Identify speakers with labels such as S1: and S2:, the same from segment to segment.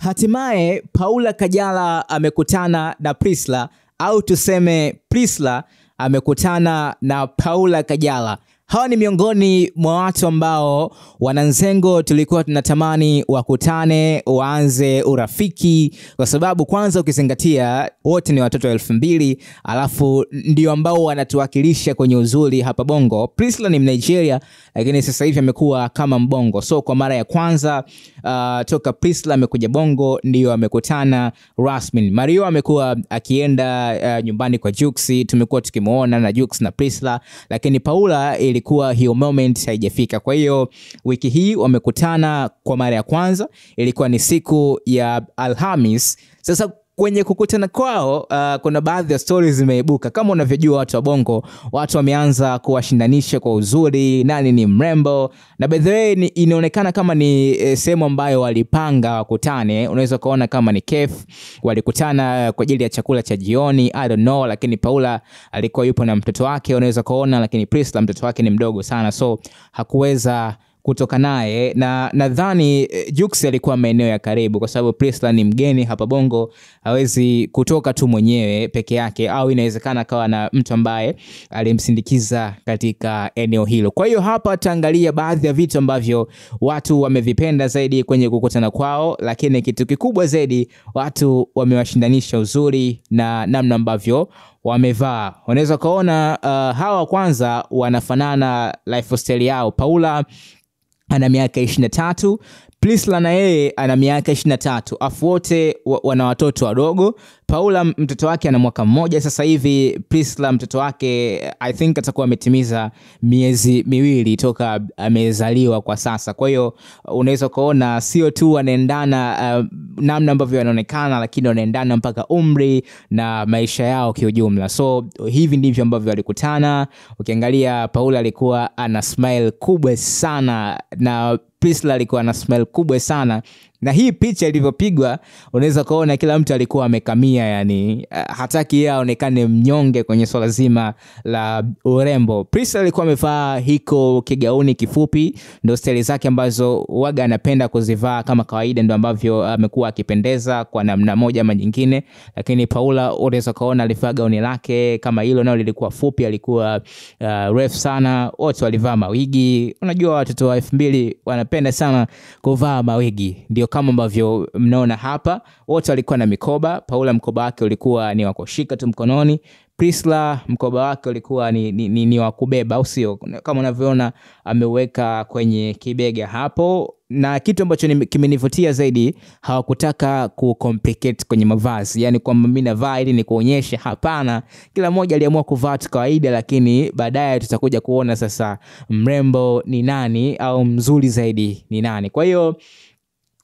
S1: Hatimaye Paula Kajala amekutana na Priscilla, au tuseme Priscilla amekutana na Paula Kajala. Hawa ni miongoni mwa watu ambao wananzengo tulikuwa tunatamani wakutane, waanze urafiki, kwa sababu kwanza ukizingatia wote ni watoto 2000, alafu ndio ambao wanatuwakilisha kwenye uzuri hapa Bongo. Priscilla ni Nigeria, lakini sasa hivi amekuwa kama Mbongo. So kwa mara ya kwanza toka Priscilla amekuja Bongo ndio amekutana rasmi. Mario amekuwa akienda nyumbani kwa Jux, tumekuwa tukimuona na Jux na Priscilla, lakini Paula ilikuwa hiyo moment haijafika. Kwa hiyo wiki hii wamekutana kwa mara ya kwanza, ilikuwa ni siku ya Alhamis. Sasa kwenye kukutana kwao kuna baadhi ya stories zimeibuka. Kama unavyojua watu wa Bongo, watu wameanza kuwashindanisha kwa uzuri, nani ni mrembo. Na by the way inaonekana kama ni sehemu ambayo walipanga wakutane. Unaweza kuona kama ni cafe, walikutana kwa ajili ya chakula cha jioni, I don't know, lakini Paula alikuwa yupo na mtoto wake, unaweza kuona, lakini Priscilla mtoto wake ni mdogo sana, so hakuweza kutoka naye. Na nadhani Jux alikuwa maeneo ya karibu, kwa sababu Priscilla ni mgeni hapa Bongo, hawezi kutoka tu mwenyewe peke yake, au inawezekana akawa na mtu ambaye alimsindikiza katika eneo hilo. Kwa hiyo hapa taangalia baadhi ya vitu ambavyo watu wamevipenda zaidi kwenye kukutana kwao, lakini kitu kikubwa zaidi watu wamewashindanisha uzuri na namna ambavyo wamevaa. Unaweza kuona hawa kwanza wanafanana lifestyle yao. Paula ana miaka 23, Priscilla na yeye ana miaka 23. Afu wote wana watoto wadogo. Paula mtoto wake ana mwaka mmoja sasa hivi. Priscilla mtoto wake I think atakuwa ametimiza miezi 2 toka amezaliwa kwa sasa. Kwa hiyo unaweza kuona sio tu wanaendana namna ambavyo wanaonekana, lakini wanaendana mpaka umri na maisha yao kiujumla. So hivi ndivyo ambavyo walikutana. Ukiangalia Paula alikuwa ana smile kubwa sana na Priscilla alikuwa na smile kubwa sana. Na hii picha ilivyopigwa unaweza kuona kila mtu alikuwa amekamia, yani hataki yeye aonekane mnyonge kwenye swala zima la urembo. Priscilla alikuwa amevaa hiko kigauni kifupi, ndio style zake ambazo waga anapenda kuzivaa kama kawaida, ndio ambavyo amekuwa akipendeza kwa namna moja ama nyingine. Lakini Paula unaweza kuona alivaa gauni lake kama hilo, nao lilikuwa fupi, alikuwa refu sana. Wote walivaa mawigi. Unajua watoto wa 2000 wanapenda sana kuvaa mawigi, ndio kama ambavyo mnaona hapa. Wote walikuwa na mikoba. Paula mkoba wake ulikuwa ni wa kushika tu mkononi. Priscilla mkoba wake ulikuwa ni wa kubeba, au sio? Kama unavyoona ameweka kwenye kibega hapo. Na kitu ambacho kimenivutia zaidi, hawakutaka kucomplicate kwenye mavazi, yani kwamba mimi navaa ili ni kuonyesha. Hapana, kila mmoja aliamua kuvaa kawaida, lakini baadaye tutakuja kuona sasa mrembo ni nani au mzuri zaidi ni nani. Kwa hiyo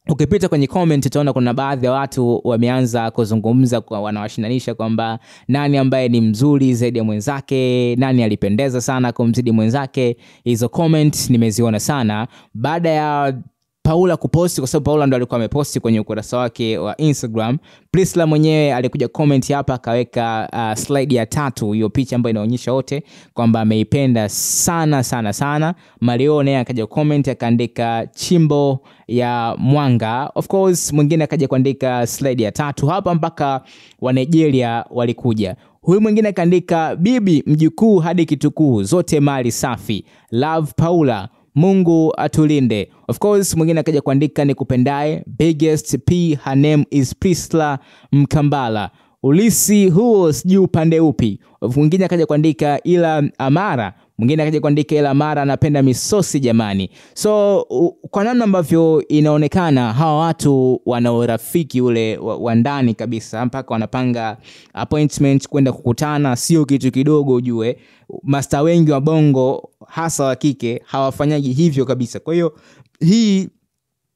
S1: ukipita kwenye comment utaona kuna baadhi ya watu wameanza kuzungumza, kwa wanawashindanisha kwamba nani ambaye ni mzuri zaidi ya mwenzake, nani alipendeza sana kumzidi mwenzake. Hizo comment nimeziona sana baada ya Paula kuposti, kwa sababu Paula ndo alikuwa ameposti kwenye ukurasa wake wa Instagram. Priscilla mwenyewe alikuja comment hapa, akaweka slide ya 3, hiyo picha ambayo inaonyesha wote kwamba ameipenda sana sana sana. Mario naye akaja comment akaandika chimbo ya mwanga. Of course mwingine akaja kuandika slide ya 3 hapa, mpaka wa Nigeria walikuja. Huyu mwingine akaandika bibi mjukuu hadi kitukuu zote mali safi, love Paula, Mungu atulinde. Of course mwingine akaja kuandika nikupendae, biggest P, her name is Priscilla Mkambala, ulisi huo sijui upande upi. Mwingine akaja kuandika ila Amara, mwingine akaja kuandika ila Amara anapenda misosi jamani. So kwa namna ambavyo inaonekana hawa watu wana urafiki ule wa ndani kabisa, mpaka wanapanga appointment kwenda kukutana. Sio kitu kidogo ujue. Master wengi wa Bongo hasa wa kike hawafanyaji hivyo kabisa. Kwa hiyo hii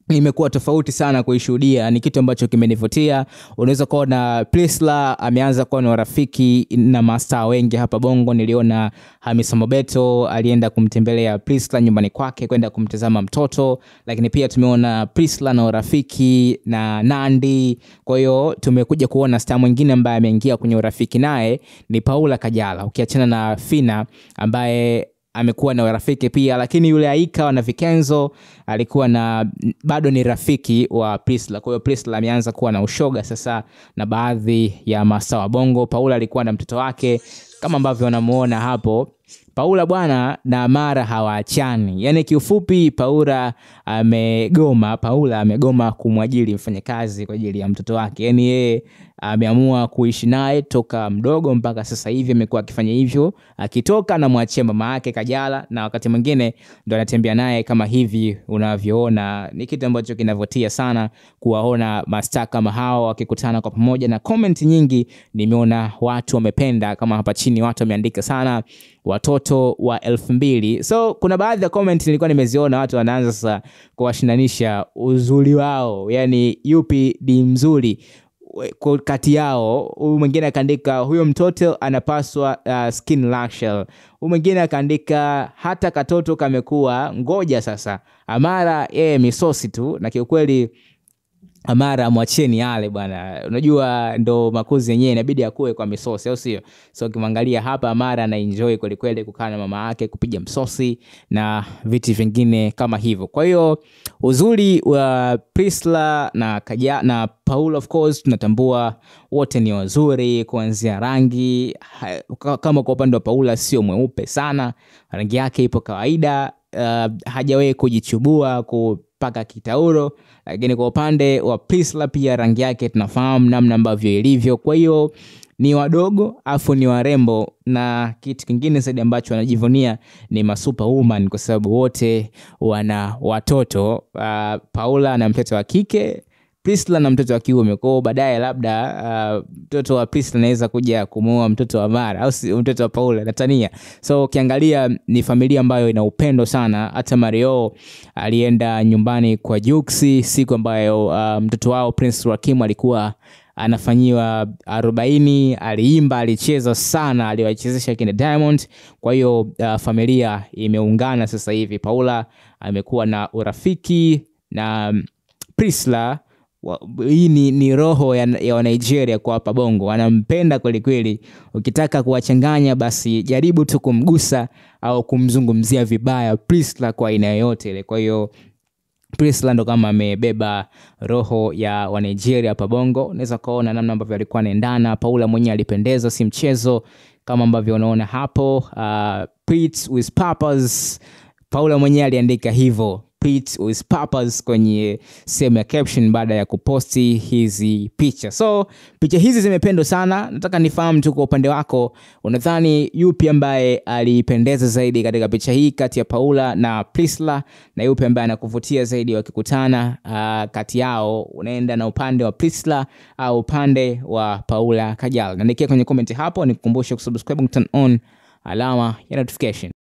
S1: imekuwa tofauti sana kuishuhudia, ni kitu ambacho kimenivutia. Unaweza kuona Priscilla ameanza kuwa na rafiki na master wengi hapa Bongo. Niliona Hamisa Mobeto alienda kumtembelea Priscilla nyumbani kwake kwenda kumtazama mtoto, lakini pia tumeona Priscilla na urafiki na Nandi. Kwa hiyo tumekuja kuona star mwingine ambaye ameingia kwenye urafiki naye ni Paula Kajala, ukiachana na Fina ambaye amekuwa na rafiki pia, lakini yule Aika na Vikenzo alikuwa na bado ni rafiki wa Priscilla. Kwa hiyo Priscilla ameanza kuwa na ushoga sasa na baadhi ya mastaa wa Bongo. Paula alikuwa na mtoto wake kama ambavyo unamuona hapo. Paula bwana na Amara hawaachani. Yaani kiufupi Paula amegoma kumwajiri mfanyakazi kwa ajili ya mtoto wake. Yaani yeye ameamua kuishi naye toka mdogo mpaka sasa hivi amekuwa akifanya hivyo. Akitoka na mwachia mama yake Kajala na wakati mwingine ndo anatembea naye kama hivi unavyoona. Ni kitu ambacho kinavutia sana kuwaona mastaa kama hao wakikutana kwa pamoja, na comment nyingi nimeona watu wamependa. Kama hapa chini watu wameandika sana watoto wa 2000. So kuna baadhi ya comment nilikuwa nimeziona watu wanaanza sasa kuwashindanisha uzuri wao, yani yupi ni mzuri kati yao. Huyu mwingine akaandika huyo mtoto anapaswa skin luxury. Huyu mwingine akaandika hata katoto kamekuwa ngoja sasa. Amara misosi tu, na kiukweli Amara mwacheni yale bwana. Unajua ndo makuzi yenyewe inabidi akue kwa misosi au sio? So ukimwangalia hapa Amara ana enjoy kweli kweli kukaa na mama yake kupiga msosi na vitu vingine kama hivyo. Kwa hiyo uzuri wa Priscilla na Paula of course tunatambua wote ni wazuri kuanzia rangi. Kama kwa upande wa Paula sio mweupe sana, rangi yake ipo kawaida, hajawahi kujichubua kupaka kitauro. Lakini kwa upande wa Priscilla pia rangi yake tunafahamu namna ambavyo ilivyo. Kwa hiyo ni wadogo afu ni warembo, na kitu kingine zaidi ambacho wanajivunia ni superwoman kwa sababu wote wana watoto. Paula na mtoto wa kike, Priscilla na mtoto wa kiume. Kwa baadaye labda mtoto wa Priscilla anaweza kuja kumuoa mtoto wa Amara au mtoto wa Paula, natania. So ukiangalia ni familia ambayo ina upendo sana. Hata Mario alienda nyumbani kwa Juksi siku ambayo mtoto wao Prince Rakim alikuwa anafanyiwa 40, aliimba, alicheza sana, aliwachezesha kina Diamond. Kwa hiyo familia imeungana sasa hivi. Paula amekuwa na urafiki na Priscilla. Hii ni roho ya Nigeria kwa hapa Bongo, wanampenda kweli kweli. Ukitaka kuwachanganya basi jaribu tu kumgusa au kumzungumzia vibaya Priscilla kwa aina yoyote ile. Kwa hiyo Priscilla ndo kama amebeba roho ya wa Nigeria hapa Bongo. Unaweza kuona namna ambavyo alikuwa anaendana. Paula mwenyewe alipendeza, si mchezo, kama ambavyo unaona hapo. Preach with purpose. Paula mwenyewe aliandika hivyo, Preach with purpose, kwenye sehemu ya caption baada ya kuposti hizi picha. So picha hizi zimependwa sana. Nataka nifahamu tu kwa upande wako, unadhani yupi ambaye alipendeza zaidi katika picha hii kati ya Paula na Priscilla, na yupi ambaye anakuvutia zaidi wakikutana kati yao? Unaenda na upande wa Priscilla au upande wa Paula Kajala? Niandikia kwenye comment hapo. Nikukumbushe kusubscribe, turn on alama ya notification.